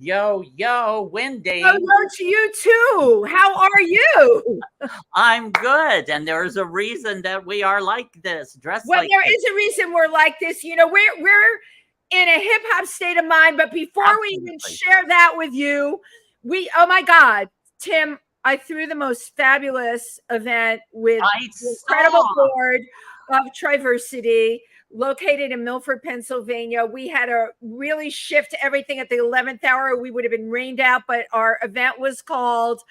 Yo, Wendy. Hello to you too. How are you? I'm good. And there's a reason that we are like this, dressed Well, like there this. is a reason we're like this. You know, we're in a hip hop state of mind. But before we even share that with you, oh my God, Tim, I threw the most fabulous event with the incredible board of Triversity, located in Milford, Pennsylvania. We had to really shift everything at the 11th hour. We would have been rained out, but our event was called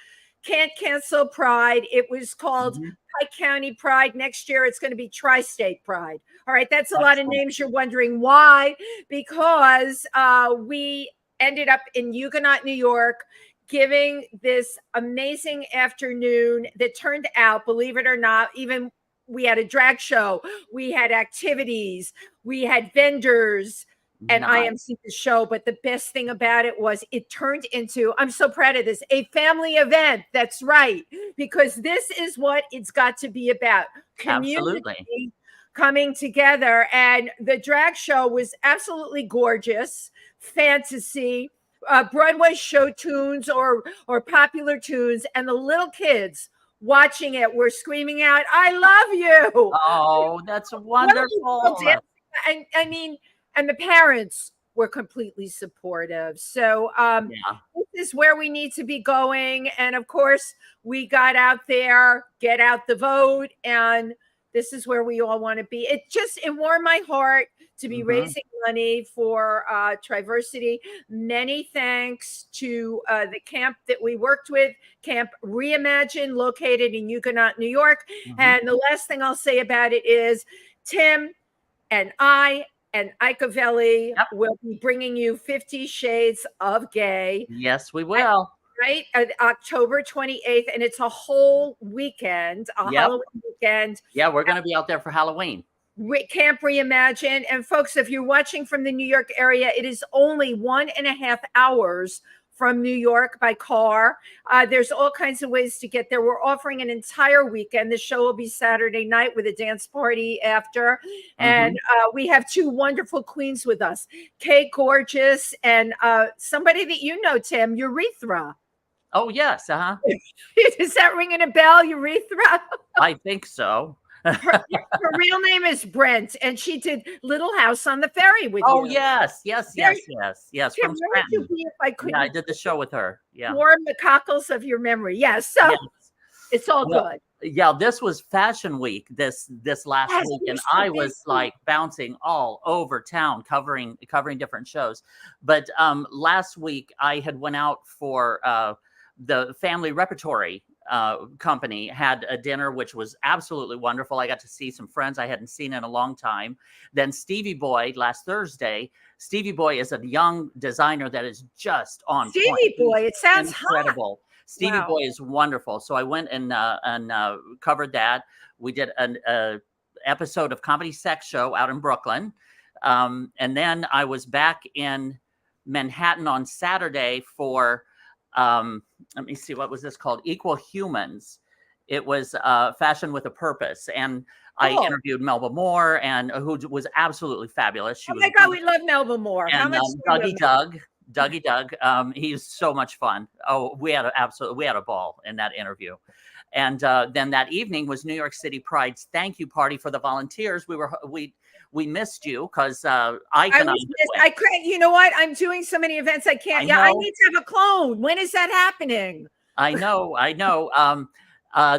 Can't Cancel Pride. It was called Pike County Pride. Next year, it's going to be Tri-State Pride. All right, that's a lot of names. You're wondering why? Because we ended up in Huguenot, New York, giving this amazing afternoon that turned out, believe it or not, even we had a drag show, we had activities, we had vendors, and I emceed the show. But the best thing about it was it turned into, I'm so proud of this, a family event. That's right, because this is what it's got to be about. Community coming together. And the drag show was absolutely gorgeous, fantasy, Broadway show tunes or popular tunes, and the little kids watching it were screaming out, "I love you." Oh, that's wonderful. And I mean, and the parents were completely supportive. So this is where we need to be going. And of course, we got out there, get out the vote, and this is where we all want to be. It warmed my heart to be raising money for Triversity. Many thanks to the camp that we worked with, Camp Reimagine, located in Huguenot, New York. And the last thing I'll say about it is Tim and I and Icavelli will be bringing you 50 Shades of Gay. Yes, we will. Right? October 28th. And it's a whole weekend, Halloween weekend. Yeah, we're going to be out there for Halloween. Camp Reimagine. And folks, if you're watching from the New York area, it is only 1.5 hours from New York by car. There's all kinds of ways to get there. We're offering an entire weekend. The show will be Saturday night with a dance party after. And we have two wonderful queens with us, Kay Gorgeous and somebody that you know, Tim, Urethra. Oh, yes. Is that ringing a bell, Urethra? I think so. Her real name is Brent, and she did Little House on the Ferry with you. Oh, yes. From Scranton. I did the show with her. Yeah. Warm the cockles of your memory. Yes. So it's all good. Yeah, this was Fashion Week this last week, and I was like bouncing all over town covering different shows. But last week I had went out for the Family Repertory company, had a dinner which was absolutely wonderful. I got to see some friends I hadn't seen in a long time. Then Stevie Boy last Thursday. Stevie Boy is a young designer that is just on point. Stevie Boy, it sounds incredible. Stevie Boy is wonderful. So I went and covered that. We did an episode of Comedy Sex Show out in Brooklyn. And then I was back in Manhattan on Saturday for let me see, what was this called? Equal Humans. It was Fashion with a Purpose. And I interviewed Melba Moore, and who was absolutely fabulous. She my God, we love Melba Moore. And Dougie Doug. He's so much fun. Oh, we had a ball in that interview. And then that evening was New York City Pride's thank you party for the volunteers. We missed you because you know what? I'm doing so many events I can't. I need to have a clone. When is that happening? I know.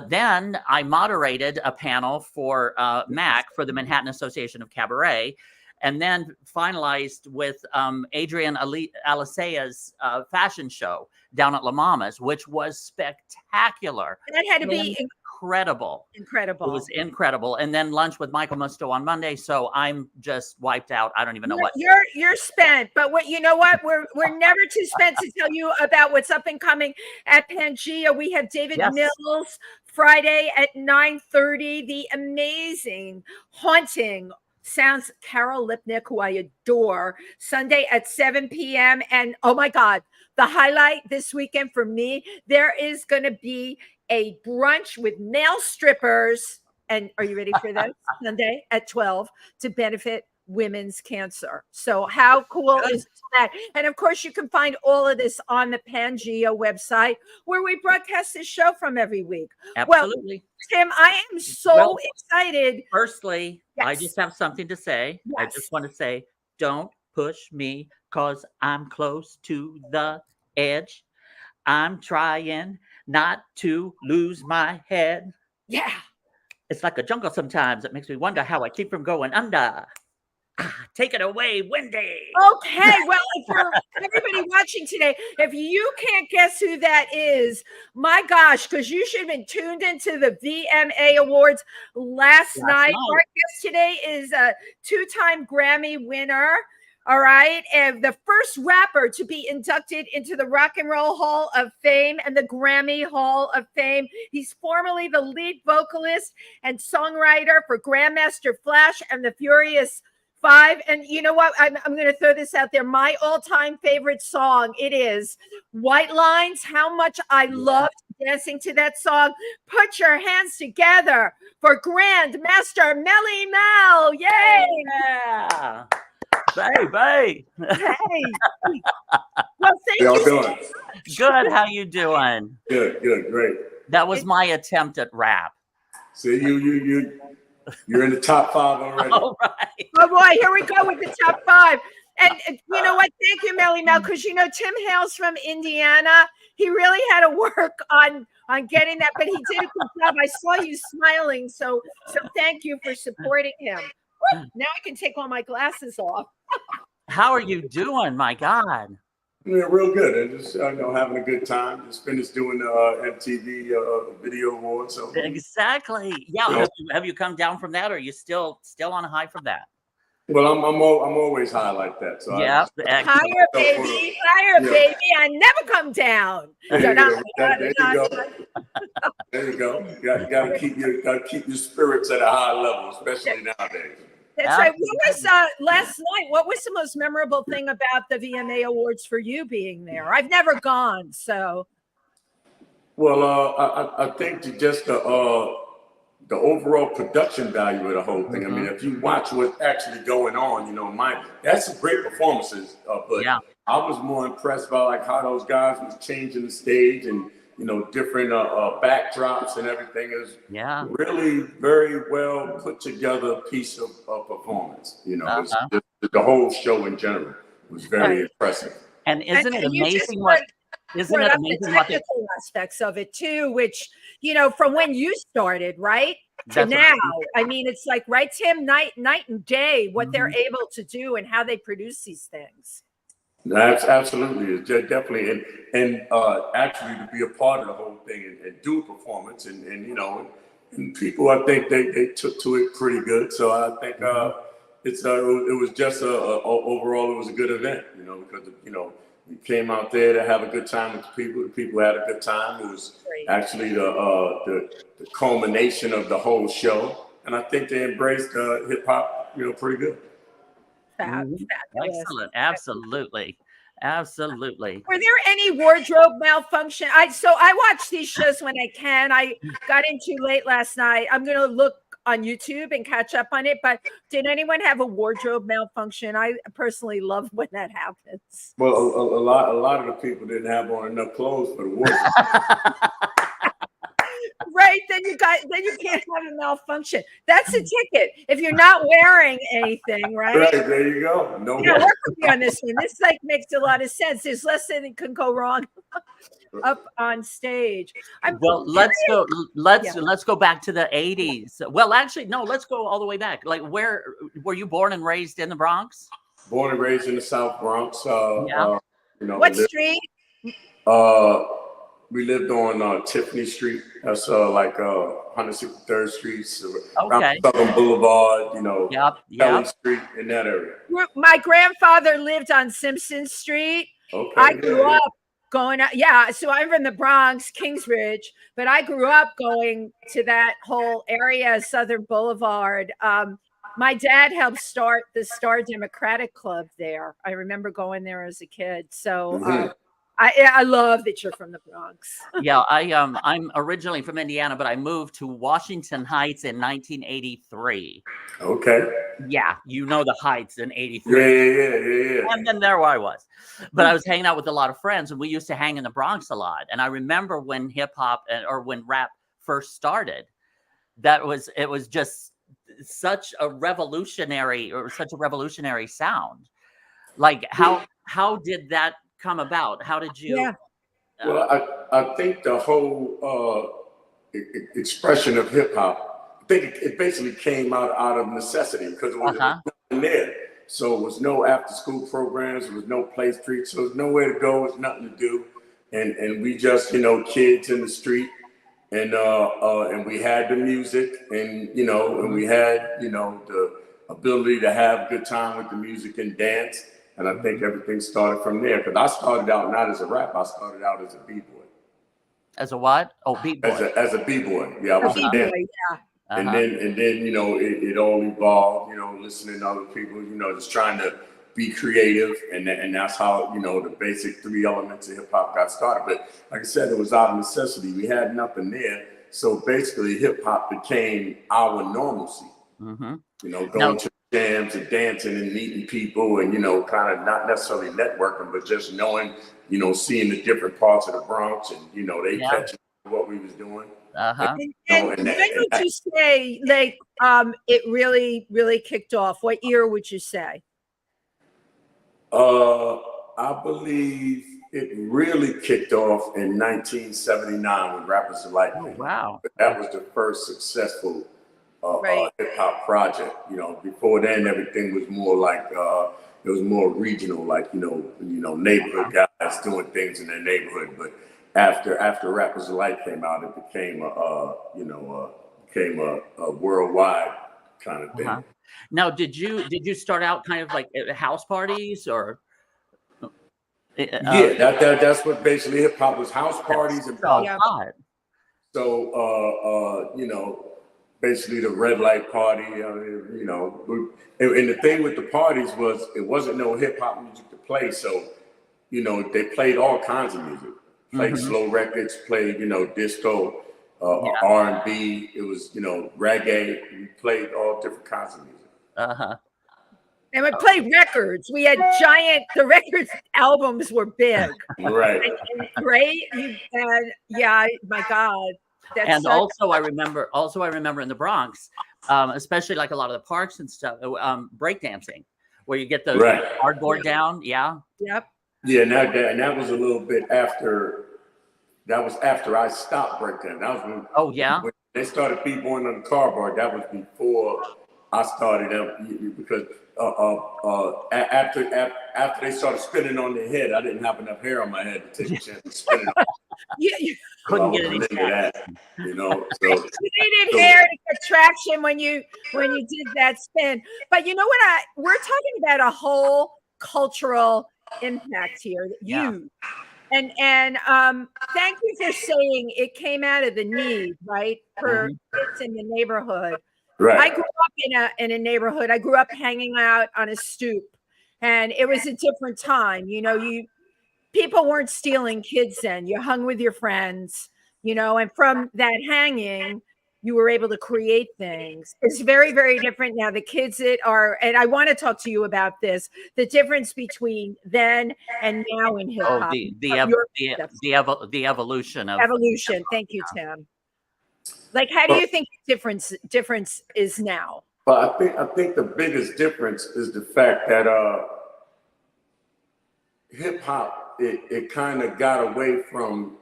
Then I moderated a panel for MAC, for the Manhattan Association of Cabaret, and then finalized with Adrienne Alicea's fashion show down at La Mama's, which was spectacular. That had to be incredible. It was incredible. And then lunch with Michael Musto on Monday. So I'm just wiped out. I don't even know what. You're spent. But you know what? We're never too spent to tell you about what's up and coming at PANGEA. We have David Mills Friday at 9:30. The amazing, haunting sounds Carol Lipnick, who I adore, Sunday at 7 p.m. And oh my God, the highlight this weekend for me, there is going to be a brunch with male strippers. And are you ready for that? Sunday at 12 to benefit women's cancer. So how cool is that? And of course, you can find all of this on the PANGEA website, where we broadcast this show from every week. Absolutely. Well, Tim, I am so excited. Firstly, I just have something to say. Yes. I just want to say, don't push me, because I'm close to the edge. I'm trying not to lose my head. Yeah. It's like a jungle sometimes. It makes me wonder how I keep from going under. Take it away, Wendy. Okay, well, for everybody watching today, if you can't guess who that is, my gosh, because you should have been tuned into the VMA Awards last night. Our guest today is a two-time Grammy winner. All right. And the first rapper to be inducted into the Rock and Roll Hall of Fame and the Grammy Hall of Fame. He's formerly the lead vocalist and songwriter for Grandmaster Flash and the Furious 5. And you know what? I'm going to throw this out there. My all-time favorite song, it is White Lines. How much I loved dancing to that song. Put your hands together for Grandmaster Melle Mel. Yay! Yeah. Baby. Hey. Well, thank you. How y'all doing? Good. How you doing? Good, great. That was my attempt at rap. See, you're in the top 5 already. All right. Oh boy, here we go with the top 5. And you know what? Thank you, Melle Mel, because you know Tim hails from Indiana. He really had to work on getting that, but he did a good job. I saw you smiling, so thank you for supporting him. Woo, now I can take all my glasses off. How are you doing? My God. Yeah, real good. I just having a good time. Just finished doing the MTV Video Awards. So Exactly. Yeah. Have you come down from that, or are you still on a high from that? Well, I'm always high like that. So yeah. Higher, baby. Higher, baby. I never come down. There you go. There you go. You gotta keep your spirits at a high level, especially nowadays. That's right. What was last night? What was the most memorable thing about the VMA Awards for you being there? I've never gone, so. Well, I think just the overall production value of the whole thing. I mean, if you watch what's actually going on, that's some great performances. But I was more impressed by like how those guys was changing the stage and different backdrops and everything. Is really very well put together piece of performance. The whole show in general was very impressive. And isn't it amazing what the technical aspects of it too, which from when you started, right, to now, I mean, it's like, right, Tim, night and day, what they're able to do and how they produce these things. That's absolutely, it's definitely, and actually to be a part of the whole thing and do a performance, and and people, I think they took to it pretty good. So I think it was just overall it was a good event, because you came out there to have a good time with the people. The people had a good time. It was actually the culmination of the whole show, and I think they embraced hip hop, pretty good. Excellent. Absolutely. Were there any wardrobe malfunction? I watch these shows when I can. I got in too late last night. I'm going to look on YouTube and catch up on it. But did anyone have a wardrobe malfunction? I personally love when that happens. Well, a lot of the people didn't have on enough clothes for the wardrobe. Right, then you can't have a malfunction. That's a ticket. If you're not wearing anything, right? Right, there you go. No, work with me on this one. This makes a lot of sense. There's less than it can go wrong up on stage. Let's go back to the 80s. Well, actually, no, let's go all the way back. Like, where were you born and raised in the Bronx? Born and raised in the South Bronx. What street? We lived on Tiffany Street. That's like 163rd Street, around Southern Boulevard, Kelly Street, in that area. My grandfather lived on Simpson Street. Okay. I grew up going out. Yeah, so I'm from the Bronx, Kingsbridge, but I grew up going to that whole area, Southern Boulevard. My dad helped start the Star Democratic Club there. I remember going there as a kid. So I love that you're from the Bronx. Yeah, I'm originally from Indiana, but I moved to Washington Heights in 1983. Okay. Yeah, you know the Heights in 83. Yeah. And then there I was. But I was hanging out with a lot of friends, and we used to hang in the Bronx a lot. And I remember when hip hop or when rap first started, it was just such a revolutionary sound. Like how did that come about? How did you? Yeah. Well, I think the whole expression of hip hop, I think it basically came out of necessity because it was nothing there. So it was no after school programs, there was no play streets, so there was nowhere to go, there was nothing to do. And we just, kids in the street, and we had the music, and and we had, the ability to have a good time with the music and dance. And I think everything started from there. Because I started out not as a rapper, I started out as a b-boy. As a what? Oh, b-boy. As a b-boy. Yeah, I was a dancer. Yeah. And then it all evolved, listening to other people, just trying to be creative. And that's how, the basic 3 elements of hip hop got started. But like I said, it was out of necessity. We had nothing there. So basically hip hop became our normalcy. Going to jams and dancing and meeting people and, kind of not necessarily networking, but just knowing, seeing the different parts of the Bronx and, they catching what we was doing. And when would you say, like, it really, really kicked off? What year would you say? I believe it really kicked off in 1979 when Rappers Delight came out. Wow. That was the first successful hip hop project. Before then everything was more like it was more regional, like neighborhood guys doing things in their neighborhood. But after Rappers Delight came out, it became a worldwide kind of thing. Now, did you start out kind of like at house parties or? That's what basically hip hop was, house parties and So basically the red light party, and the thing with the parties was it wasn't no hip hop music to play, so they played all kinds of music, played slow records, played disco, R&B, it was reggae, we played all different kinds of music. And we played records. We had the records albums were big. Right. And great. My God. And also I remember in the Bronx, especially like a lot of the parks and stuff, breakdancing, where you get those cardboard down. Yeah. Yep. Yeah, and that was a little bit after. That was after I stopped breakdancing. That was when they started b-boying on the cardboard. That was before I started because after they started spinning on their head, I didn't have enough hair on my head to take a chance to spin it on. You couldn't get any that, So you needed hair to get traction when you did that spin. But you know what? We're talking about a whole cultural impact here. And thank you for saying it came out of the need, right, for kids in the neighborhood. Right. I grew up in a neighborhood. I grew up hanging out on a stoop, and it was a different time. People weren't stealing kids then. You hung with your friends, and from that hanging, you were able to create things. It's very, very different now. The kids that are, and I want to talk to you about this, the difference between then and now in hip hop. The evolution of evolution. Thank you, Tim. Like, how do you think the difference is now? Well, I think the biggest difference is the fact that hip hop it kind of got away from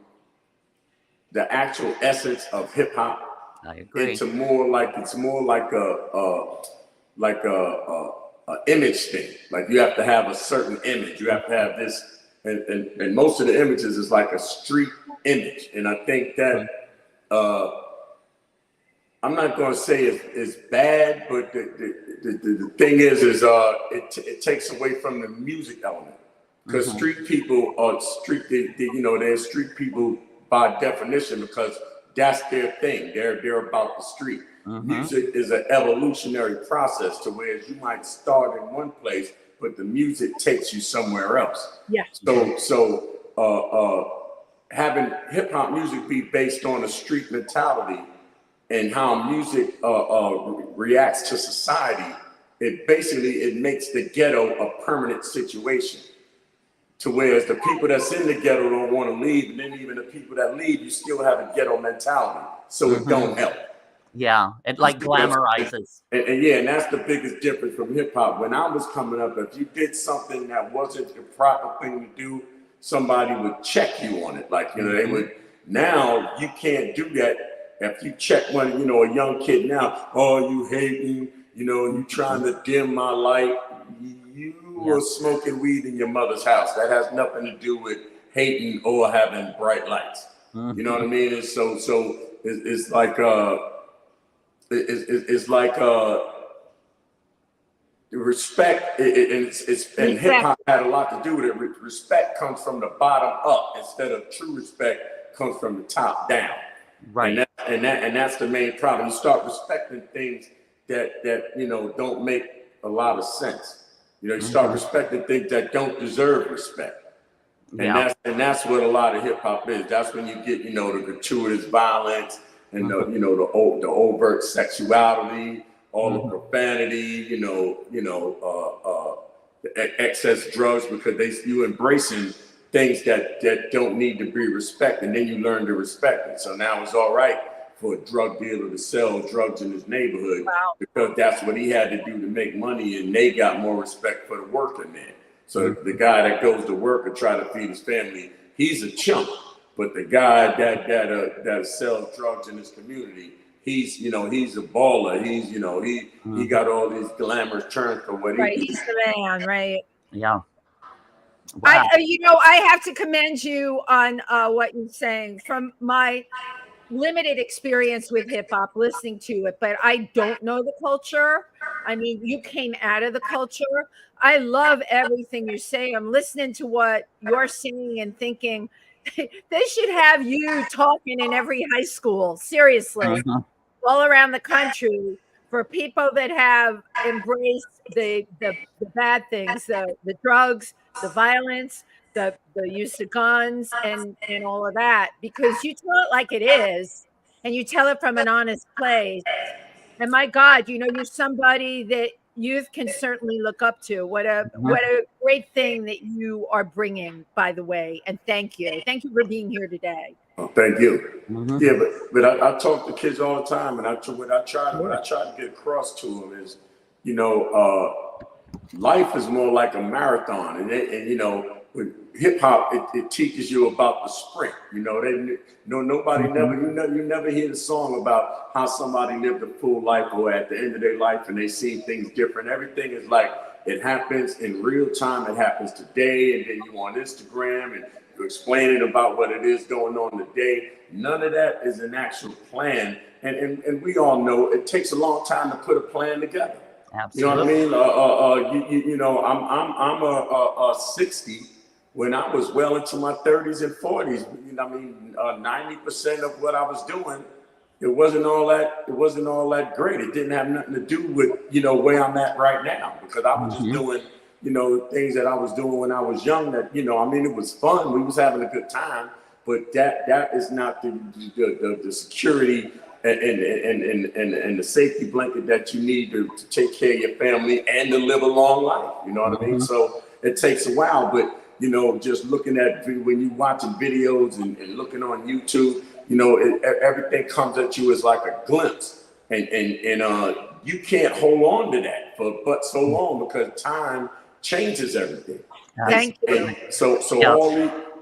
the actual essence of hip hop. I agree. It's more like a image thing. Like you have to have a certain image. You have to have this, and most of the images is like a street image. And I think that I'm not going to say it's bad, but the thing is it takes away from the music element, because street people are they're street people by definition, because that's their thing. They're about the street. Music is an evolutionary process to where you might start in one place, but the music takes you somewhere else. Yeah. So having hip hop music be based on a street mentality and how music reacts to society, it makes the ghetto a permanent situation. To whereas the people that's in the ghetto don't want to leave, and then even the people that leave, you still have a ghetto mentality, so it don't help. Yeah, it like glamorizes. And that's the biggest difference from hip hop. When I was coming up, if you did something that wasn't the proper thing to do, somebody would check you on it. Like, you know, they would. Now you can't do that. If you check one, you know, a young kid now, oh, you hating, you know, you trying to dim my light. You were smoking weed in your mother's house. That has nothing to do with hating or having bright lights. You know what I mean? And so it's like respect. And hip hop had a lot to do with it. Respect comes from the bottom up instead of true respect comes from the top down. Right. And that's the main problem. You start respecting things that you know don't make a lot of sense. You know, you start respecting things that don't deserve respect. And that's what a lot of hip hop is. That's when you get, you know, the gratuitous violence and the, you know, the overt sexuality, all the profanity, the excess drugs, because you embracing things that don't need to be respected, and then you learn to respect it. So now it's all right for a drug dealer to sell drugs in his neighborhood because that's what he had to do to make money, and they got more respect for the working man. So the guy that goes to work and try to feed his family, he's a chump. But the guy that sells drugs in his community, he's a baller. He's he got all these glamorous terms for what he he's the man, right? Yeah. Wow. I have to commend you on what you're saying from my limited experience with hip hop, listening to it, but I don't know the culture. I mean, you came out of the culture. I love everything you're saying. I'm listening to what you're saying and thinking they should have you talking in every high school, seriously, all around the country, for people that have embraced the bad things, the drugs, the violence, the use of guns and all of that, because you tell it like it is and you tell it from an honest place. And my God, you're somebody that youth can certainly look up to. What a great thing that you are bringing, by the way. And thank you for being here today. Oh, thank you. Yeah, but I talk to kids all the time, and what I try to get across to them is, life is more like a marathon, and with hip hop, it teaches you about the sprint. Nobody you never hear the song about how somebody lived a full life or at the end of their life and they see things different. Everything is like it happens in real time. It happens today, and then you on Instagram and you're explaining about what it is going on today. None of that is an actual plan, and we all know it takes a long time to put a plan together. Absolutely. You know what I mean? I'm 60. When I was well into my 30s and 40s, 90% of what I was doing, it wasn't all that great. It didn't have nothing to do with, where I'm at right now, because I was just doing, things that I was doing when I was young that, it was fun. We was having a good time, but that is not the security and the safety blanket that you need to take care of your family and to live a long life. You know what I mean? So it takes a while, but just looking at when you're watching videos and looking on YouTube, everything comes at you as like a glimpse, and you can't hold on to that for so long because time changes everything. Thank you. And so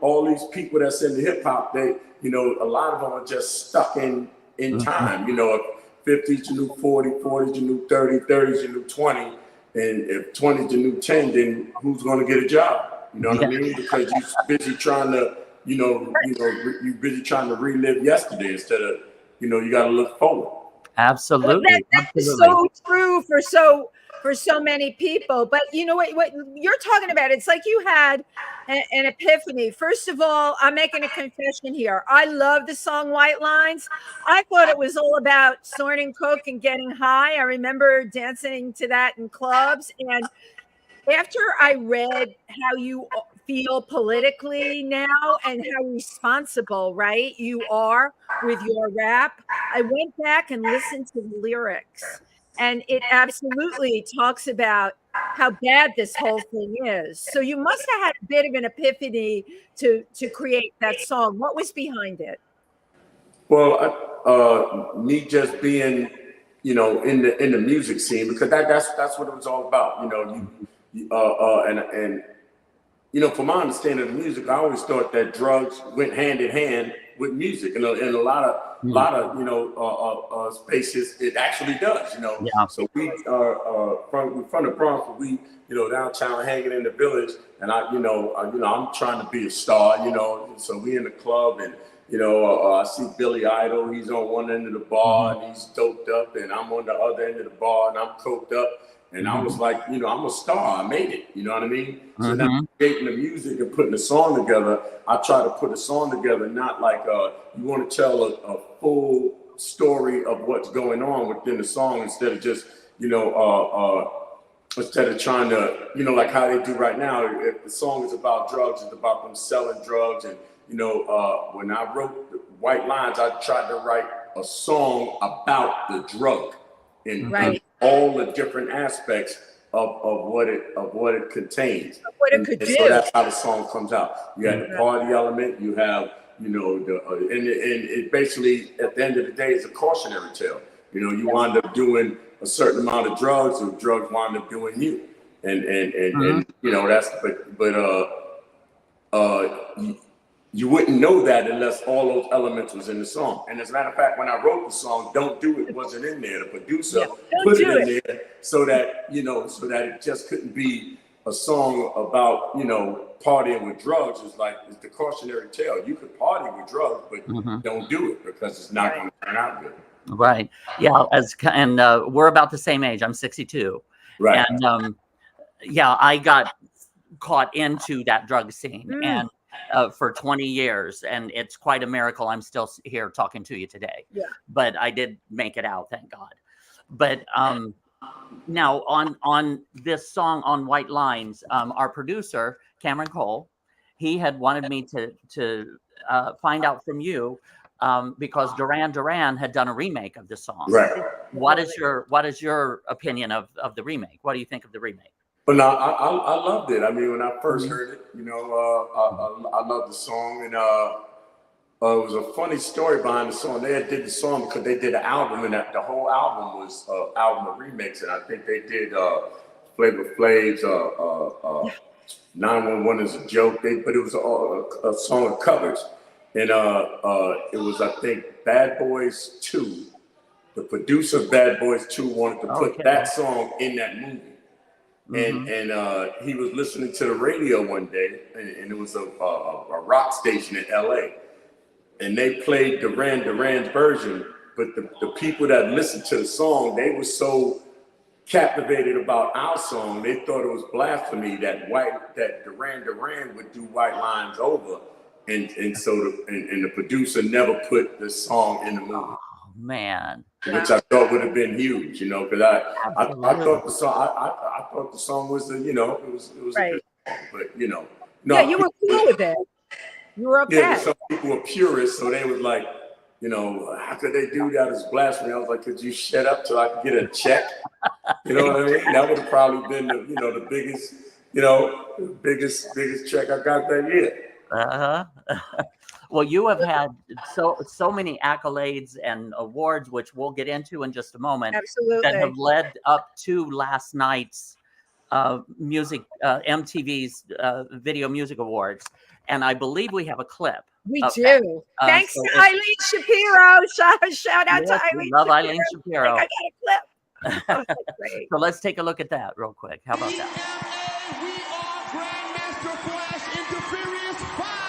all these people that's in the hip hop, they a lot of them are just stuck in time. 50's the new 40, 40's the new 30, 30's the new 20, and if 20's the new 10, then who's going to get a job? You know what I mean? Because you're busy trying to, you're busy trying to relive yesterday instead of, you got to look forward. Absolutely. Well, that is so true for so many people. But what you're talking about, it's like you had an epiphany. First of all, I'm making a confession here. I love the song White Lines. I thought it was all about snorting coke and getting high. I remember dancing to that in clubs. And after I read how you feel politically now and how responsible, right, you are with your rap. I went back and listened to the lyrics, and it absolutely talks about how bad this whole thing is. So you must have had a bit of an epiphany to create that song. What was behind it? Well, me just being, you know, in the music scene, because that's what it was all about. You know, and you know, from my understanding of music, I always thought that drugs went hand in hand with music, and in a lot of you know spaces it actually does. You know, yeah. So we are from the Bronx, we, you know, downtown hanging in the Village, and I'm trying to be a star. You know, so we in the club, and you know, I see Billy Idol. He's on one end of the bar, and he's doped up, and I'm on the other end of the bar, and I'm coked up. And I was like, you know, I'm a star. I made it. You know what I mean? So now creating the music and putting the song together, I try to put a song together, not like you want to tell a full story of what's going on within the song, instead of just, you know, instead of trying to, you know, like how they do right now. If the song is about drugs, it's about them selling drugs. And, you know, when I wrote White Lines, I tried to write a song about the drug and all the different aspects of what it contains. What it could do. So that's how the song comes out. You have the party element. You have, you know, and it basically at the end of the day is a cautionary tale. You know, you wind up doing a certain amount of drugs, and drugs wind up doing you. And you know, that's you wouldn't know that unless all those elements was in the song. And as a matter of fact, when I wrote the song, Don't Do It wasn't in there. The producer put it in there so that, you know, so that it just couldn't be a song about, you know, partying with drugs. It's like, it's the cautionary tale. You could party with drugs, but don't do it, because it's not going to turn out good. Right. Yeah. And we're about the same age. I'm 62. Right. And yeah, I got caught into that drug scene and for 20 years, and it's quite a miracle I'm still here talking to you today. Yeah. But I did make it out, thank God. But now on this song on White Lines, our producer Cameron Cole, he had wanted me to find out from you because Duran Duran had done a remake of the song. Right. What is your opinion of the remake? What do you think of the remake? But no, I loved it. I mean, when I first heard it, you know, I loved the song, and it was a funny story behind the song. They did the song because they did an album, and the whole album was an album of remix, and I think they did Flavor Flav's 911 is a joke, but it was a song of covers, and it was, I think, Bad Boys 2. The producer of Bad Boys 2 wanted to put that song in that movie. And he was listening to the radio one day, and it was a rock station in LA, and they played Duran Duran's version. But the people that listened to the song, they were so captivated about our song, they thought it was blasphemy that Duran Duran would do White Lines over, and so the producer never put the song in the movie. Oh, man. Which I thought would have been huge, you know, because I thought the song I thought the song was it was a good song, but you know, no, you were cool with it. You were okay. Yeah, some people were purists, so they was like, you know, how could they do that? It's blasphemy. I was like, could you shut up till I could get a check? You know what I mean? That would have probably been the biggest check I got that year. Well, you have had so many accolades and awards, which we'll get into in just a moment. Absolutely. That have led up to last night's MTV's Video Music Awards, and I believe we have a clip. We do. Thanks to Eileen Shapiro. Shout out to Eileen. Love Eileen Shapiro. I got a clip. Oh, that's great. So let's take a look at that real quick. How about that? We are Grandmaster Flash Interference 5.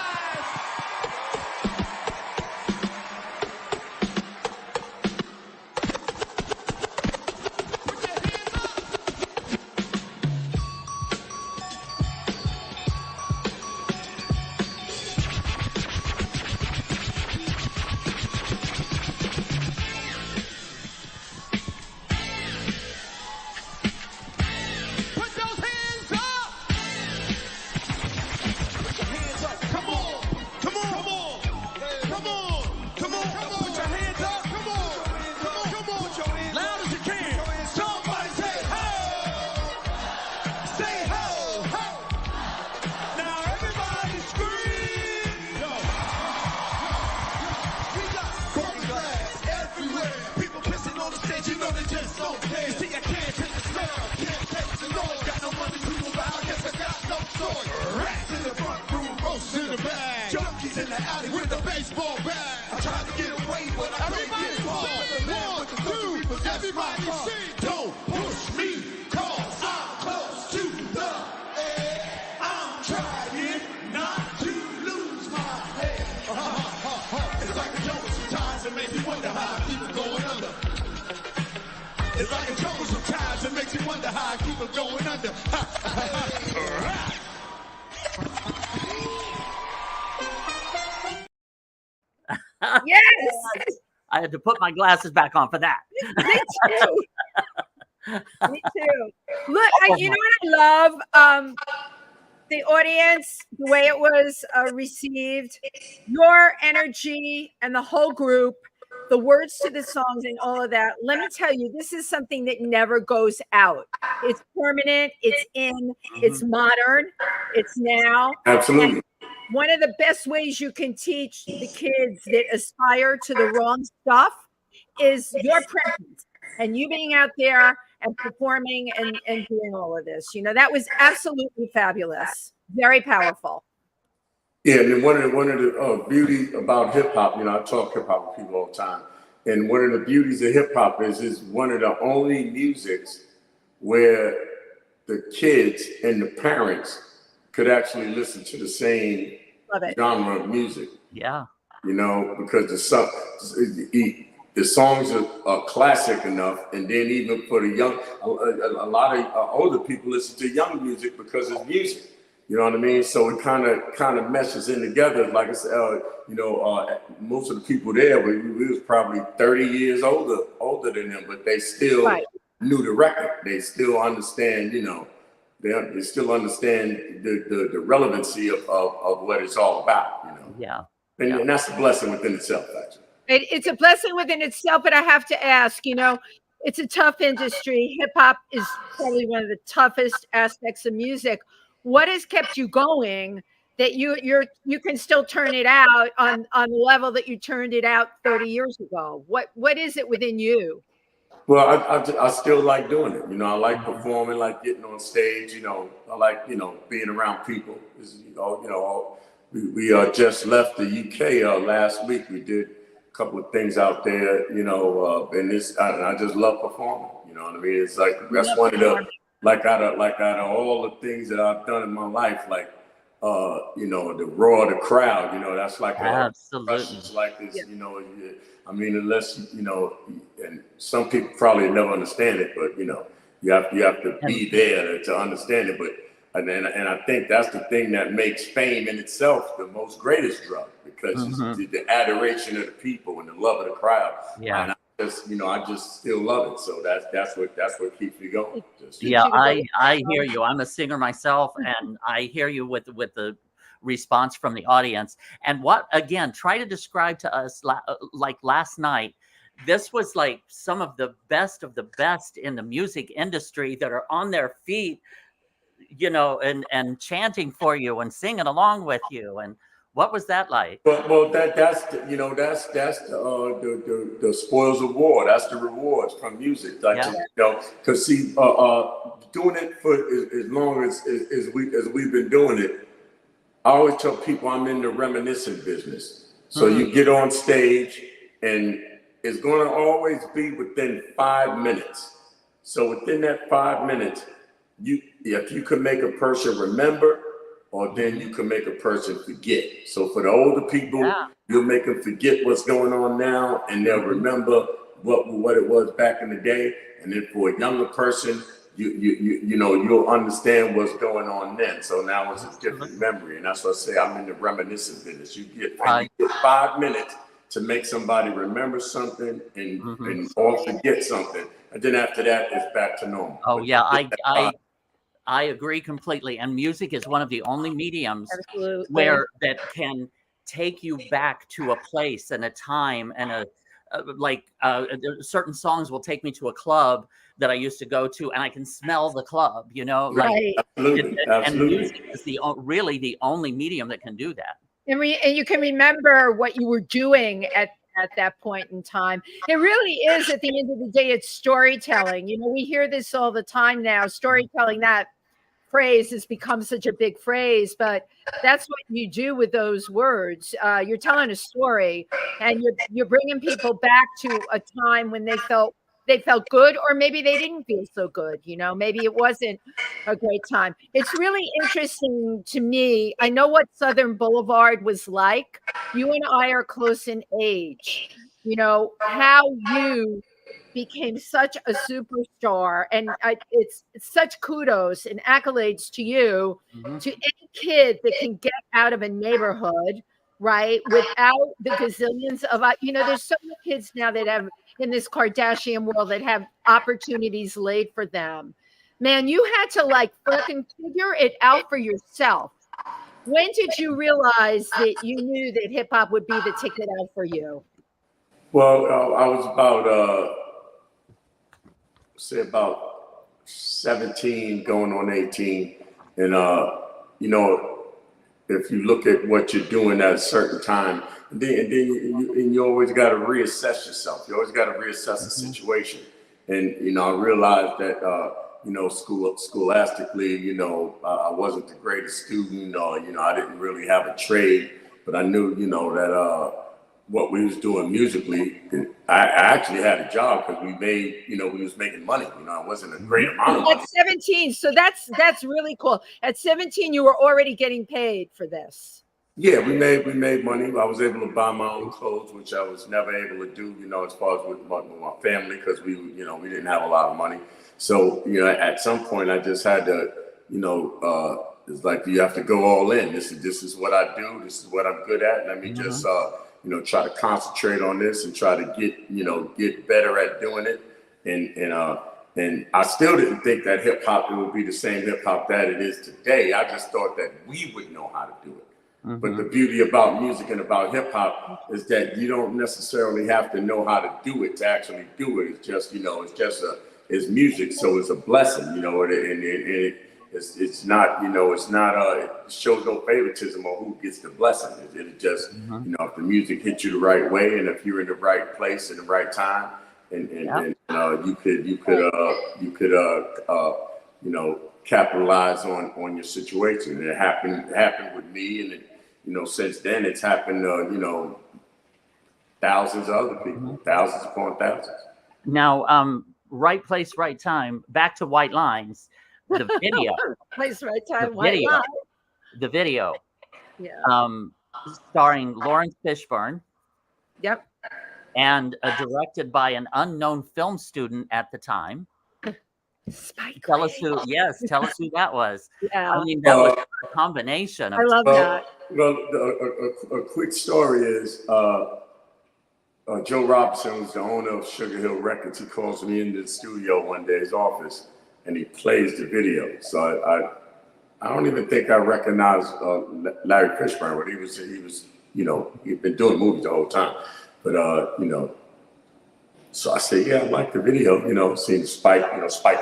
Everybody sing. Don't push me, cause I'm close to the edge. I'm trying not to lose my head. It's like a jungle sometimes, it makes you wonder how I keep it going under. It's like a jungle sometimes, it makes you wonder how I keep it going under. Yes. I had to put my glasses back on for that. Me too. Me too. Look, you know what I love? The audience, the way it was received, your energy and the whole group, the words to the songs and all of that. Let me tell you, this is something that never goes out. It's permanent. It's in. It's modern. It's now. Absolutely. And one of the best ways you can teach the kids that aspire to the wrong stuff is your presence and you being out there and performing and doing all of this. You know, that was absolutely fabulous. Very powerful. Yeah, and then one of the beauty about hip hop, you know, I talk hip hop with people all the time, and one of the beauties of hip hop is one of the only musics where the kids and the parents could actually listen to the same genre of music. Yeah. You know, because the songs are classic enough, and then even for the young, a lot of older people listen to young music because it's music. You know what I mean? So it kind of meshes in together. Like I said, you know, most of the people there, we was probably 30 years older than them, but they still knew the record. They still understand, you know, they still understand the relevancy of what it's all about, you know? Yeah. And that's a blessing within itself, actually. It's a blessing within itself, but I have to ask, you know, it's a tough industry. Hip hop is probably one of the toughest aspects of music. What has kept you going that you can still turn it out on the level that you turned it out 30 years ago? What is it within you? Well, I still like doing it. You know, I like performing, like getting on stage. You know, I like, you know, being around people. We just left the UK last week. We did a couple of things out there. You know, and I just love performing. You know what I mean? It's like that's one of the out of all the things that I've done in my life, like you know, the roar of the crowd. You know, that's like absolutely it's like this. You know. I mean, unless, you know, and some people probably never understand it, but, you know, you have to be there to understand it. But and I think that's the thing that makes fame in itself the most greatest drug, because it's the adoration of the people and the love of the crowd. Yeah. And I just still love it. So that's what keeps me going. I hear you. I'm a singer myself, and I hear you with the response from the audience. And try to describe to us, like last night, this was like some of the best in the music industry that are on their feet, you know, and chanting for you and singing along with you. And what was that like? Well, that's the spoils of war. That's the rewards from music. Like, you know, because see, doing it for as long as we've been doing it, I always tell people I'm in the reminiscent business. So you get on stage and it's going to always be within 5 minutes. So within that 5 minutes, if you can make a person remember, or then you can make a person forget. So for the older people, you'll make them forget what's going on now, and they'll remember what it was back in the day. And then for a younger person, you know, you'll understand what's going on then. So now it's a different memory. And that's what I say, I'm in the reminiscent business. You get 5 minutes to make somebody remember something and or forget something. And then after that, it's back to normal. Oh, yeah, I agree completely. And music is one of the only mediums that can take you back to a place and a time and certain songs will take me to a club that I used to go to, and I can smell the club, you know, Absolutely. And music is really the only medium that can do that. And you can remember what you were doing at that point in time. It really is, at the end of the day, it's storytelling. You know, we hear this all the time now, storytelling. That phrase has become such a big phrase, but that's what you do with those words. You're telling a story, and you're bringing people back to a time when they felt they felt good, or maybe they didn't feel so good. You know, maybe it wasn't a great time. It's really interesting to me. I know what Southern Boulevard was like. You and I are close in age. You know, how you became such a superstar, and it's such kudos and accolades to you, to any kid that can get out of a neighborhood, right, without the gazillions of, you know, there's so many kids now that have, in this Kardashian world, that have opportunities laid for them. Man, you had to like fucking figure it out for yourself. When did you realize that you knew that hip hop would be the ticket out for you? Well, I was about say about 17 going on 18, and you know, if you look at what you're doing at a certain time, and then you always got to reassess yourself. You always got to reassess the situation. And you know, I realized that you know, scholastically, you know, I wasn't the greatest student, or you know, I didn't really have a trade, but I knew, you know, that what we was doing musically, I actually had a job because we made, you know, we was making money. You know, it wasn't a great amount of money. At 17, so that's really cool. At 17, you were already getting paid for this. Yeah, we made money. I was able to buy my own clothes, which I was never able to do, you know, as far as with my family, because we, you know, we didn't have a lot of money. So, you know, at some point I just had to, you know, it's like you have to go all in. This is what I do. This is what I'm good at. Let me just, you know, try to concentrate on this and try to get better at doing it. And I still didn't think that hip hop, it would be the same hip hop that it is today. I just thought that we would know how to do it. But the beauty about music and about hip hop is that you don't necessarily have to know how to do it to actually do it. It's just, you know, it's music, so it's a blessing, you know, and it's not, you know, it's not, it shows no favoritism on who gets the blessing. It just, you know, if the music hits you the right way, and if you're in the right place in the right time, and you could, you know, capitalize on your situation. And it happened with me, and it, you know, since then it's happened, you know, thousands of other people, thousands upon thousands. Now, right place, right time. Back to White Lines. The video. Place, right time, White Lines. The video. Yeah. Starring Lawrence Fishburne. Yep. And directed by an unknown film student at the time. Spike. Tell us who that was. Yeah. I mean, that was a combination. I love that. Well, a quick story is Joe Robinson was the owner of Sugar Hill Records. He calls me into the studio one day, his office, and he plays the video. So I don't even think I recognized Larry Fishburne, but he was, you know, he'd been doing movies the whole time. But you know, so I said, yeah, I like the video. You know, seeing Spike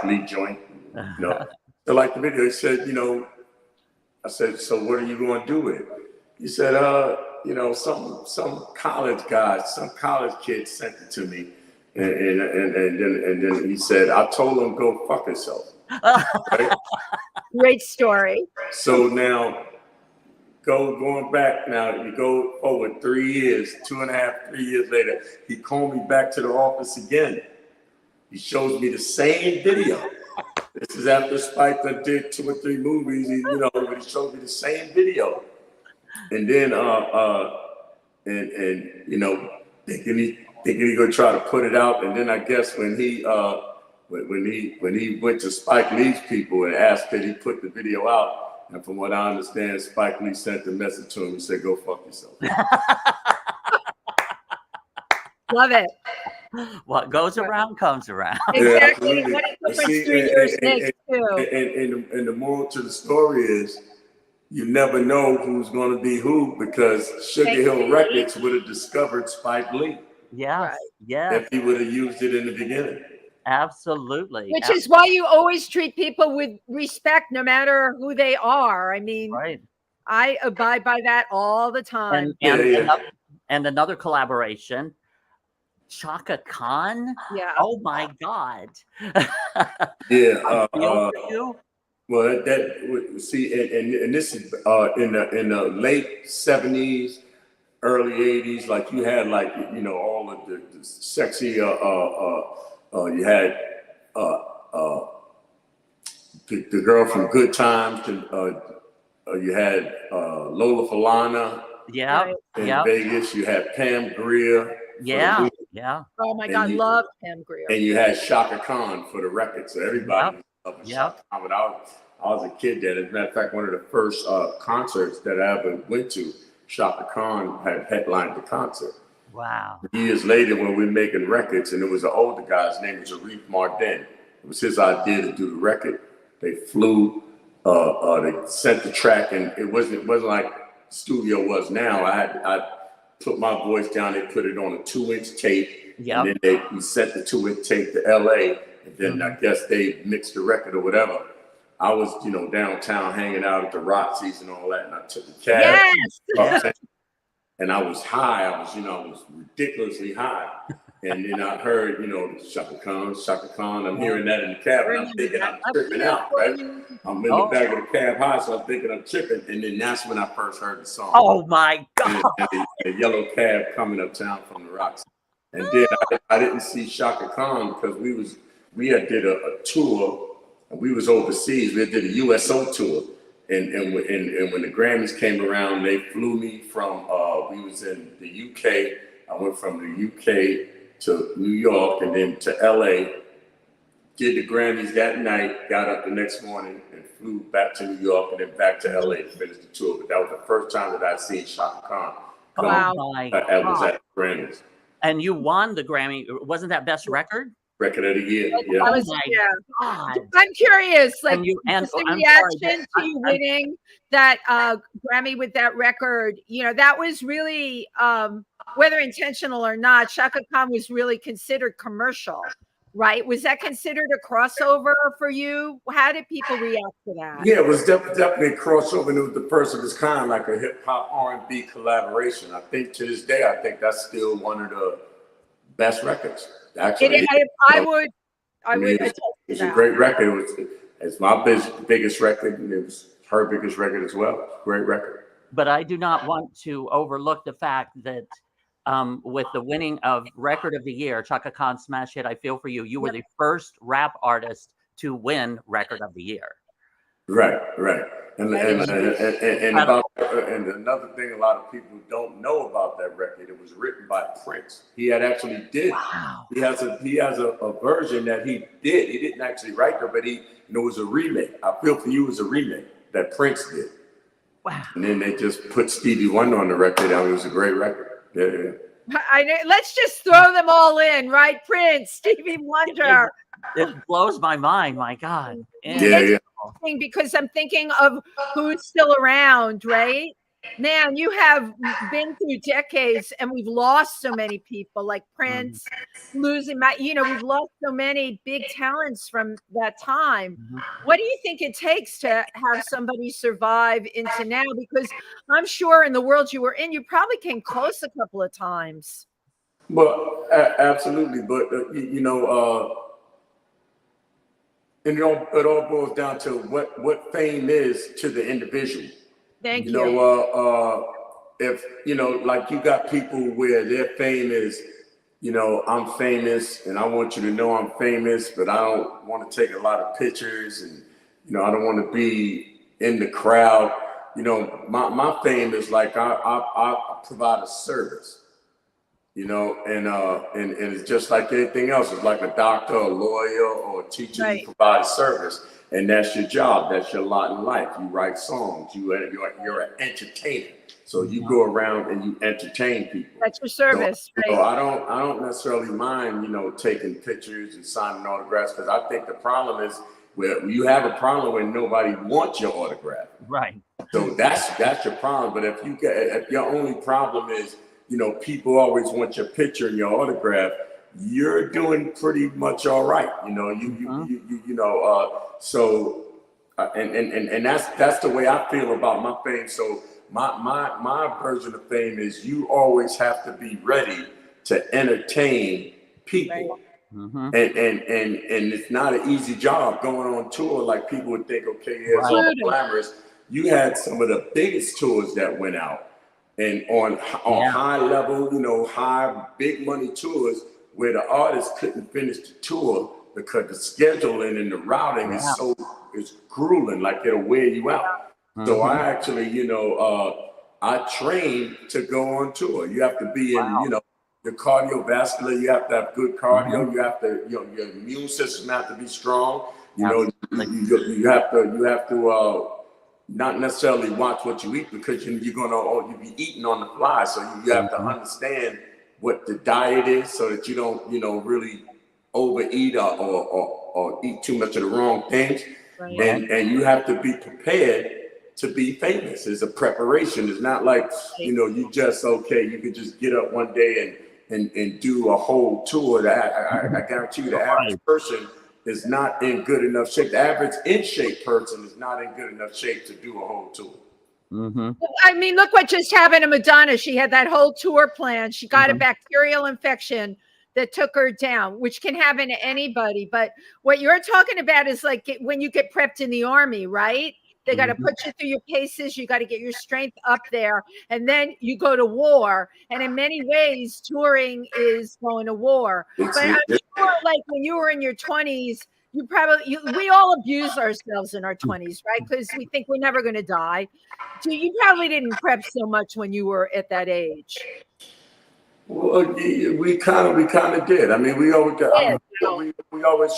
Lee joint. You know, I like the video. He said, you know, I said, so what are you going to do with it? He said, you know, some college guy, some college kid sent it to me, and then he said, I told him go fuck himself. Right? Great story. So now, going back now, you go forward 3 years, 2.5, 3 years later, he called me back to the office again. He shows me the same video. This is after Spike did 2 or 3 movies, you know, but he showed me the same video. And then, and you know, thinking he gonna try to put it out. And then I guess when he went to Spike Lee's people and asked that he put the video out, and from what I understand, Spike Lee sent the message to him and said, "Go fuck yourself." Love it. What goes around comes around. Exactly. Yeah, what a difference 3 years makes too. And the moral to the story is, you never know who's going to be who, because Sugar Hill Records would have discovered Spike Lee. Yeah, Right. yeah, If he would have used it in the beginning. absolutely. Which is why you always treat people with respect, no matter who they are. I mean, right. I abide by that all the time. And another collaboration, Chaka Khan. Yeah. Oh my God. Yeah. I feel for you. Well, see, and this is in the late 70s, early 80s. Like you had, like, you know, all of the sexy You had the girl from Good Times. You had Lola Falana. Yeah. In Yeah. Vegas. You had Pam Grier. Yeah. Yeah. Oh my God, love Pam Grier. And you had Chaka Khan for the record. So everybody loved Chaka Khan. But I was a kid then. As a matter of fact, one of the first concerts that I ever went to, Chaka Khan had headlined the concert. Wow. Years later, when we were making records, and it was an older guy's name was Arif Mardin. It was his idea to do the record. They flew, they sent the track, and it wasn't like studio was now. I put my voice down, they put it on a 2-inch tape, and then we sent the 2-inch tape to LA, and then I guess they mixed the record or whatever. I was, downtown hanging out at the Roxy's and all that, and I took the cab. Yes. And I was high. I was ridiculously high. And then I heard, Chaka Khan. I'm hearing that in the cab, and I'm thinking I'm tripping out, right? I'm in the back of the cab high, so I'm thinking I'm tripping. And then that's when I first heard the song. Oh my God! And the yellow cab coming uptown from the rocks. And then I didn't see Chaka Khan because we had did a tour, and we was overseas. We did a USO tour. And when the Grammys came around, they flew me from, we was in the UK. I went from the UK to New York and then to LA, did the Grammys that night, got up the next morning and flew back to New York and then back to LA to finish the tour. But that was the first time that I'd seen Chaka Khan. Wow. That was at the Grammys. And you won the Grammy. Wasn't that best record? Record of the year. Yeah. Oh my God. I'm curious, like and the reaction to you winning that Grammy with that record. That was really, whether intentional or not, Chaka Khan was really considered commercial, right? Was that considered a crossover for you? How did people react to that? Yeah, it was definitely a crossover, and it was the first of its kind, like a hip hop R&B collaboration. I think to this day, I think that's still one of the best records. Actually, I would. It's a great record. It's my biggest record, and it was her biggest record as well. Great record. But I do not want to overlook the fact that with the winning of Record of the Year, Chaka Khan smash hit "I Feel for You," you were the first rap artist to win Record of the Year. Right. And another thing a lot of people don't know about that record, it was written by Prince. He had actually did. Wow. He has a version that he did. He didn't actually write it, but it was a remake. I Feel for You was a remake that Prince did. Wow. And then they just put Stevie Wonder on the record. It was a great record. Yeah. Let's just throw them all in, right? Prince, Stevie Wonder. It blows my mind. My God. Yeah. Because I'm thinking of who's still around, right? Man, you have been through decades, and we've lost so many people, like Prince, we've lost so many big talents from that time. What do you think it takes to have somebody survive into now? Because I'm sure in the world you were in, you probably came close a couple of times. Well, absolutely, but and it all boils down to what fame is to the individual. Thank you. If like you got people where their fame is, I'm famous and I want you to know I'm famous, but I don't want to take a lot of pictures and I don't want to be in the crowd. My fame is like I provide a service. And it's just like anything else. It's like a doctor, a lawyer, or a teacher. Right. You provide a service, and that's your job. That's your lot in life. You write songs. You're an entertainer. So you go around and you entertain people. That's your service. So I don't necessarily mind, taking pictures and signing autographs, because I think the problem is where you have a problem when nobody wants your autograph. Right. So that's your problem. But if your only problem is people always want your picture and your autograph, you're doing pretty much all right. So that's the way I feel about my fame. So my version of fame is you always have to be ready to entertain people. Right. And it's not an easy job going on tour. Like people would think, okay, it's all glamorous. You had some of the biggest tours that went out. And on high level, high big money tours, where the artist couldn't finish the tour because the scheduling and the routing is grueling, like it'll wear you out. So I actually, I trained to go on tour. You have to be in, your cardiovascular, you have to have good cardio, you have to, your immune system have to be strong. You have to not necessarily watch what you eat, because you'll be eating on the fly. So you have to understand what the diet is, so that you don't, really overeat or eat too much of the wrong things. Right. And you have to be prepared to be famous. It's a preparation. It's not like, you just, you could just get up one day and do a whole tour. I guarantee you the average person is not in good enough shape. The average in shape person is not in good enough shape to do a whole tour. I mean, look what just happened to Madonna. She had that whole tour plan. She got a bacterial infection that took her down, which can happen to anybody. But what you're talking about is like when you get prepped in the Army, right? They got to put you through your paces. You got to get your strength up there. And then you go to war. And in many ways, touring is going to war. But I'm sure, like when you were in your 20s, we all abuse ourselves in our 20s, right? Because we think we're never going to die. So you probably didn't prep so much when you were at that age. Well, we kind of did. I mean, we always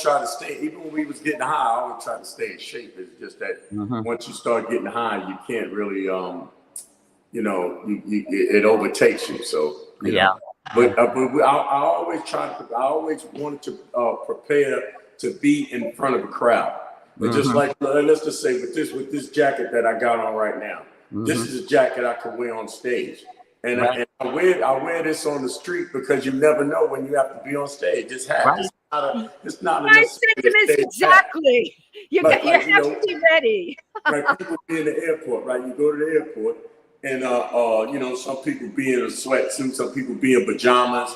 try to stay. Even when we was getting high, I always try to stay in shape. It's just that once you start getting high, you can't really, it overtakes you. So But I always wanted to prepare to be in front of a crowd. But just like, let's just say with this jacket that I got on right now, this is a jacket I could wear on stage. And I wear this on the street because you never know when you have to be on stage. It's not My sentiments exactly. You have to be ready. Right, people be in the airport, right? You go to the airport, and some people be in a sweatsuit, some people be in pajamas,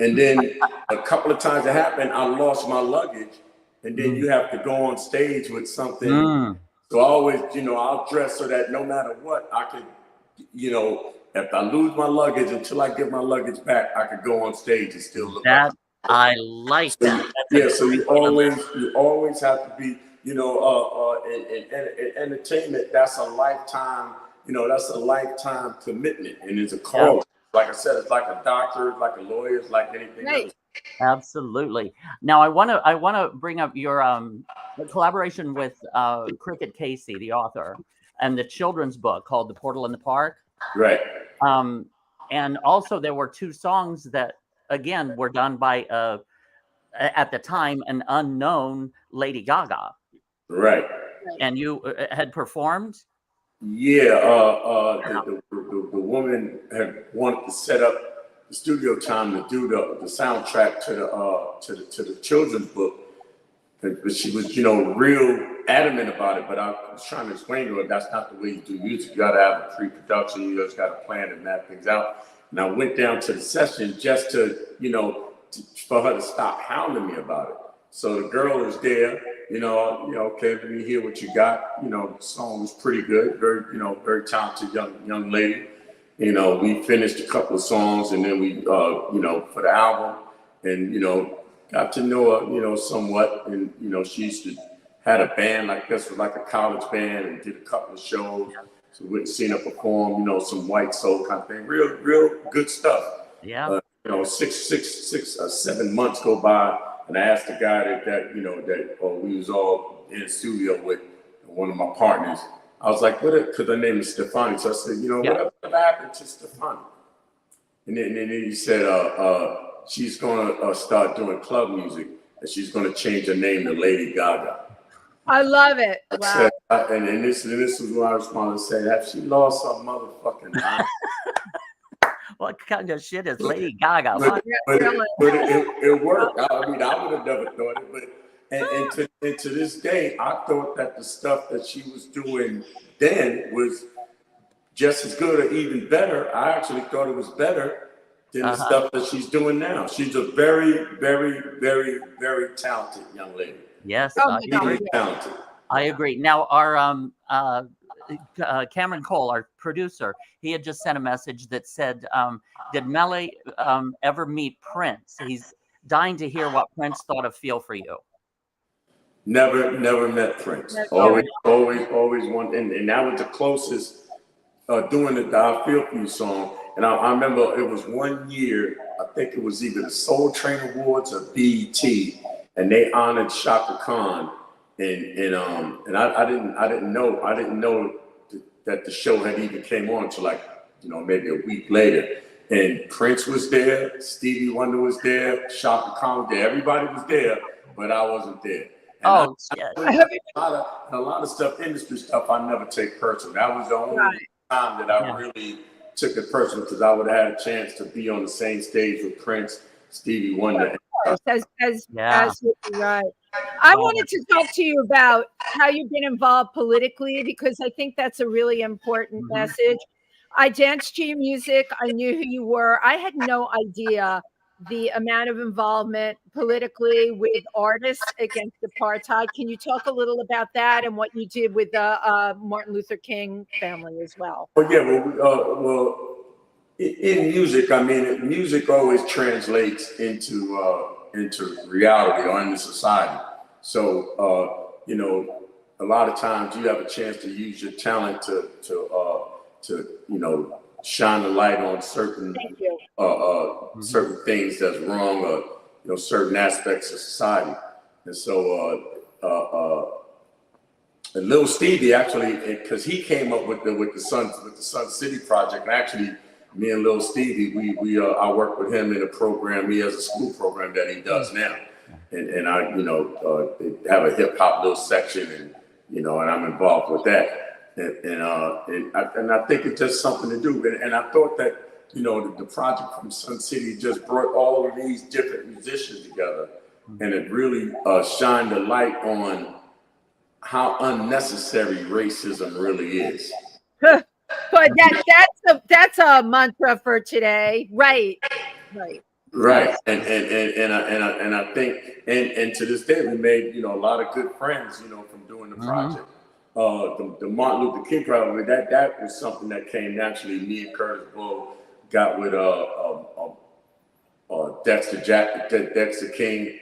and then a couple of times it happened, I lost my luggage, and then you have to go on stage with something. So I always, I'll dress so that no matter what, I could, if I lose my luggage, until I get my luggage back, I could go on stage and still look. I like that. So you always have to be, in entertainment. That's a lifetime. That's a lifetime commitment, and it's a call. Like I said, it's like a doctor, it's like a lawyer, it's like anything else. Absolutely. Now I want to bring up your collaboration with Cricket Casey, the author, and the children's book called The Portal in the Park. Right. And also there were two songs that again were done by at the time an unknown Lady Gaga. Right. And you had performed. Yeah. The woman had wanted to set up the studio time to do the soundtrack to the children's book, but she was real adamant about it. But I was trying to explain to her that's not the way you do music. You got to have a pre-production. You just got to plan and map things out. And I went down to the session just to for her to stop hounding me about it. So the girl is there. Okay, let me hear what you got. The song was pretty good. Very very talented young lady. We finished a couple of songs, and then we, for the album, and, got to know her, somewhat. And, she used to had a band like this, was like a college band, and did a couple of shows. So we went and seen her perform, some white soul kind of thing. Real good stuff. Yeah. 7 months go by, and I asked the guy that we was all in the studio with, one of my partners. I was like, because her name is Stefani. So I said, whatever happened to Stefani? And then he said, she's going to start doing club music, and she's going to change her name to Lady Gaga. I love it. Wow. And this was when I responded and said, have she lost her motherfucking mind? What kind of shit is Lady Gaga? But it worked. I mean, I would have never thought it, but and to this day, I thought that the stuff that she was doing then was just as good or even better. I actually thought it was better than the stuff that she's doing now. She's a very, very, very, very talented young lady. Yes, very talented. I agree. Now, our Cameron Cole, our producer, he had just sent a message that said, "Did Melle ever meet Prince?" dying to hear what Prince thought of "Feel for You." Never met Prince. Always one, and that was the closest doing the "I Feel for You" song. And I remember it was one year, I think it was either the Soul Train Awards or BET, and they honored Chaka Khan, and I didn't know that the show had even came on until like, you know, maybe a week later. And Prince was there, Stevie Wonder was there, Chaka Khan was there, everybody was there, but I wasn't there. And a lot of stuff, industry stuff, I never take personal. That was the only time that I really took it personal, because I would have had a chance to be on the same stage with Prince, Stevie Wonder. Absolutely right. I wanted to talk to you about how you've been involved politically, because I think that's a really important message. I danced to your music. I knew who you were. I had no idea the amount of involvement politically with artists against apartheid. Can you talk a little about that and what you did with the Martin Luther King family as well? Well, yeah, in music, I mean, music always translates into reality or into society. So, you know, a lot of times you have a chance to use your talent to you know, shine a light on certain certain things that's wrong, or, you know, certain aspects of society. And so and Lil Stevie actually, because he came up with the Sun City project, and actually me and Lil Stevie, I work with him in a program. He has a school program that he does now, and I, you know, have a hip hop little section, and, you know, and I'm involved with that. And I think it's just something to do. And I thought that, you know, the project from Sun City just brought all of these different musicians together, and it really shined a light on how unnecessary racism really is. But that's a mantra for today, right? And I think and to this day we made, you know, a lot of good friends, you know, from doing the project. The Martin Luther King project, that was something that came naturally. Me and Curtis Blow got with Dexter King,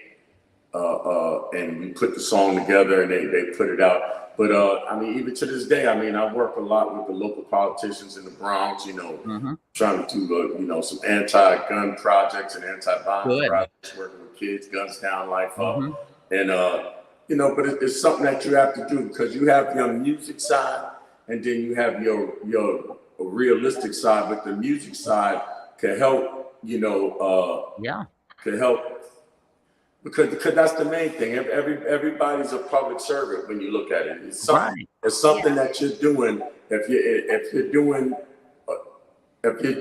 and we put the song together, and they put it out. But I mean, even to this day, I mean, I work a lot with the local politicians in the Bronx, you know, trying to do you know, some anti-gun projects and anti-violence projects, working with kids, Guns Down, Life Up, and you know, but it's something that you have to do, because you have your music side, and then you have your realistic side. But the music side can help, you know, can help, because that's the main thing. Everybody's a public servant when you look at it. It's something, it's something that you're doing. If you're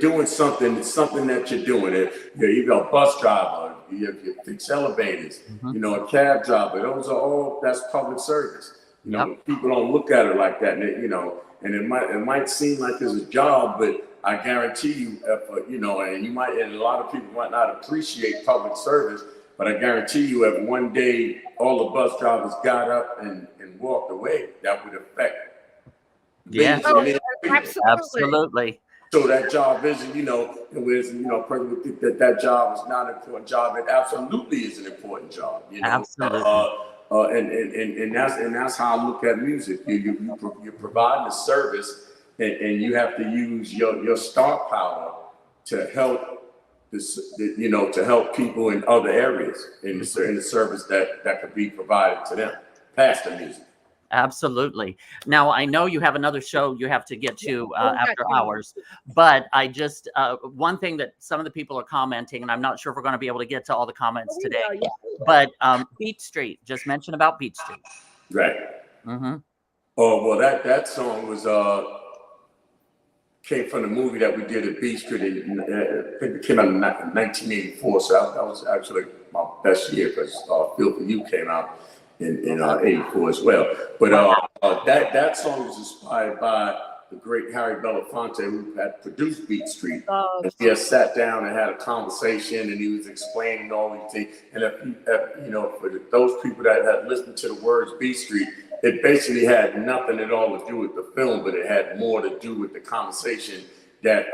doing something, it's something that you're doing. If you're a bus driver, you fix elevators, you know, a cab driver, those are all, that's public service. You know, people don't look at it like that, and you know, and it might seem like it's a job, but I guarantee you, you know, and a lot of people might not appreciate public service, but I guarantee you, if one day all the bus drivers got up and walked away, that would affect. Absolutely. So that job isn't, you know, person would think that job is not an important job. It absolutely is an important job. You know? Absolutely. And that's how I look at music. You're providing a service, and you have to use your star power to help you know, to help people in other areas in the service that could be provided to them past the music. Absolutely. Now, I know you have another show you have to get to after hours, but I just, one thing that some of the people are commenting, and I'm not sure if we're going to be able to get to all the comments today, but Beat Street, just mention about Beat Street. Right. Oh, well, that song was, came from the movie that we did at Beat Street. I think it came out in 1984, so that was actually my best year, because Feel for You came out in 84 as well. But that song was inspired by the great Harry Belafonte, who had produced Beat Street. And he had sat down and had a conversation, and he was explaining all these things. And if you know, for those people that had listened to the words Beat Street, it basically had nothing at all to do with the film, but it had more to do with the conversation that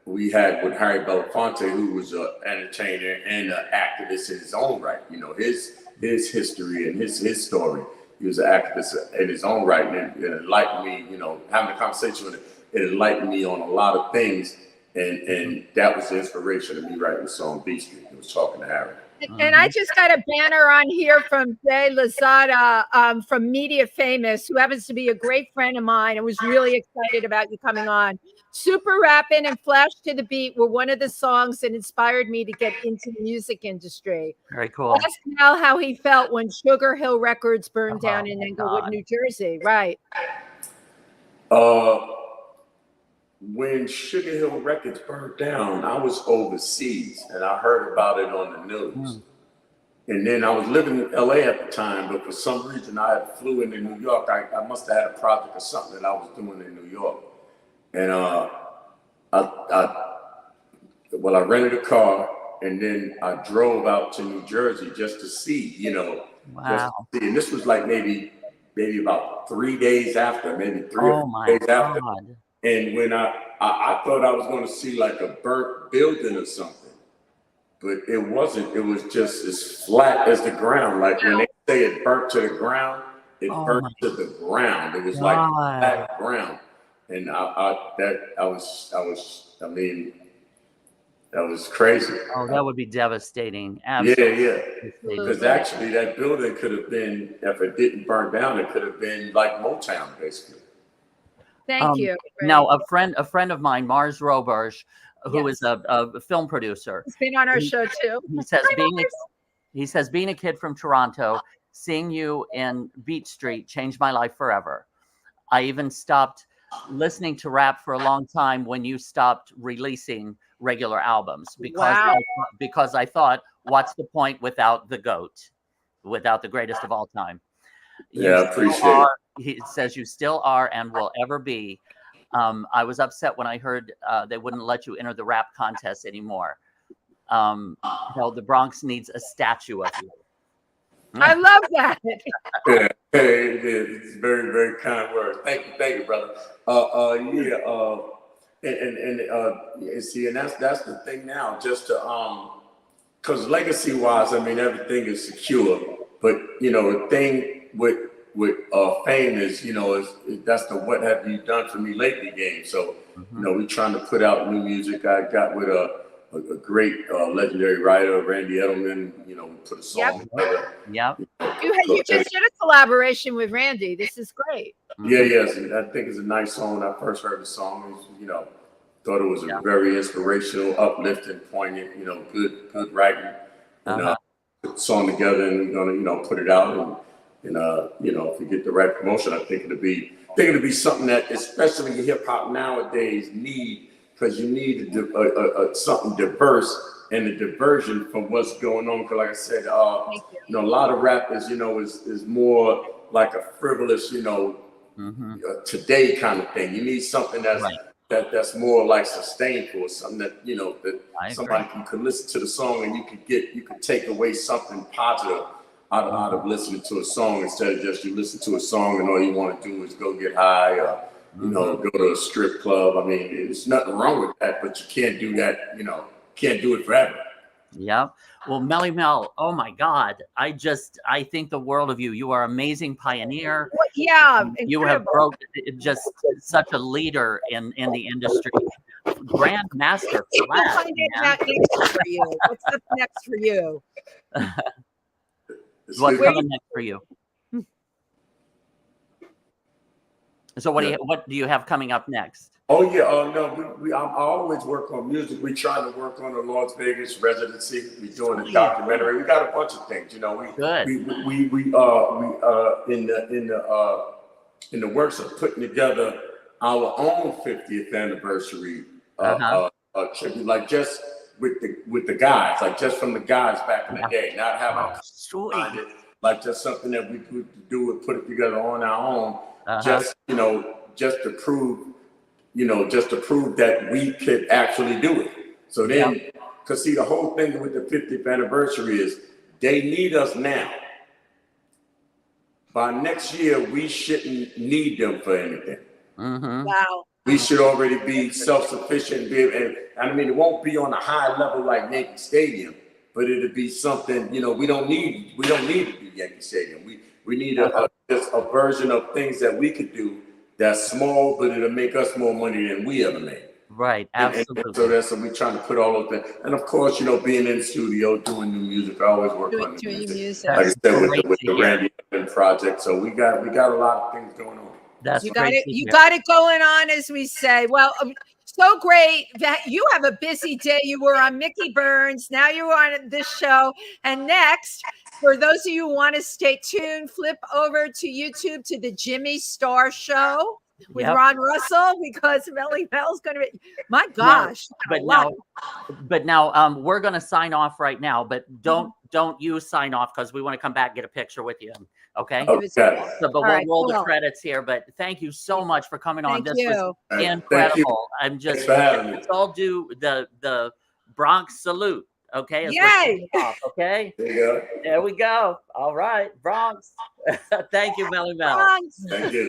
we had with Harry Belafonte, who was an entertainer and an activist in his own right. You know, his history and his story. He was an activist in his own right, and it enlightened me. You know, having a conversation with him, it enlightened me on a lot of things, and that was the inspiration of me writing the song "Beat Street." I was talking to Harry. And I just got a banner on here from Jay Lozada from Media Famous, who happens to be a great friend of mine and was really excited about you coming on. Super Rappin' and Flash to the Beat were one of the songs that inspired me to get into the music industry. Very cool. Ask Mel how he felt when Sugar Hill Records burned down in Englewood, New Jersey. Right. When Sugar Hill Records burned down, I was overseas and I heard about it on the news. And then I was living in LA at the time, but for some reason I had flew into New York. I must have had a project or something that I was doing in New York. And I rented a car and then I drove out to New Jersey just to see, you know. Wow. Just to see. And this was like maybe about 3 days after, maybe 3 or 4 days after. And when I thought I was going to see like a burnt building or something, but it wasn't. It was just as flat as the ground. Like when they say it burnt to the ground, it burnt to the ground. It was like flat ground. And that was crazy. Oh, that would be devastating. Absolutely. Yeah. Because actually that building could have been, if it didn't burn down, it could have been like Motown, basically. Thank you. Now, a friend of mine, Mars Roberge, who is a film producer. He's been on our show too. He says being a kid from Toronto, seeing you in Beat Street changed my life forever. I even stopped listening to rap for a long time when you stopped releasing regular albums because I thought, what's the point without the GOAT, without the greatest of all time? I appreciate it. He says you still are and will ever be. I was upset when I heard they wouldn't let you enter the rap contest anymore. The Bronx needs a statue of you. I love that. It's very, very kind words. Thank you, brother. See, and that's the thing now. Just to because legacy wise, I mean everything is secure, but you know the thing with fame is, you know, that's the what have you done for me lately game. So you know, we're trying to put out new music. I got with a great legendary writer, Randy Edelman. You know, we put a song together. You just did a collaboration with Randy. This is great. Yes. I think it's a nice song. When I first heard the song, you know, thought it was a very inspirational, uplifting, poignant, you know, good writing. And put the song together, and we're gonna, you know, put it out, and you know, if we get the right promotion, I think it'll be something that, especially hip hop nowadays, need, because you need something diverse and a diversion from what's going on. Because like I said, you know, a lot of rappers, you know, is more like a frivolous, you know, today kind of thing. You need something that's more like sustainable, something that, you know, that somebody can listen to the song and you can take away something positive out of listening to a song, instead of just you listen to a song and all you want to do is go get high or you know, go to a strip club. I mean, there's nothing wrong with that, but you can't do that, you know, can't do it forever. Yeah. Well, Melle Mel, oh my God. I think the world of you. You are an amazing pioneer. Yeah. You have broken just such a leader in the industry. Grandmaster Melle. What's up next for you? What's coming next for you? So what do you have coming up next? Oh yeah, no, I always work on music. We try to work on the Las Vegas residency. We're doing a documentary. We got a bunch of things, you know. We in the works of putting together our own 50th anniversary tribute, like just with the guys, like just from the guys back in the day, not having like just something that we could do and put it together on our own, just to prove that we could actually do it. So then, because see, the whole thing with the 50th anniversary is they need us now. By next year, we shouldn't need them for anything. Wow. we should already be self-sufficient. And I mean, it won't be on a high level like Yankee Stadium, but it'll be something, you know, we don't need to be Yankee Stadium. We need just a version of things that we could do that's small, but it'll make us more money than we ever made. Right, absolutely. And so that's what we're trying to put all of that. And of course, you know, being in the studio, doing new music, I always work on new music. Like I said, with the Randy project. So we got a lot of things going on. That's you got it going on, as we say. Well, so great that you have a busy day. You were on Mickey Burns. Now you're on this show. And next, for those of you who want to stay tuned, flip over to YouTube to the Jimmy Star Show with Ron Russell, because Melle Mel's going to be, my gosh. But now we're going to sign off right now, but don't you sign off, because we want to come back and get a picture with you. Okay. Okay. So, but we'll roll the credits here. But thank you so much for coming on. This was incredible. I'm just, let's all do the Bronx salute. Okay. Yay. Okay. There you go. There we go. All right, Bronx. Thank you, Melle Mel. Thank you.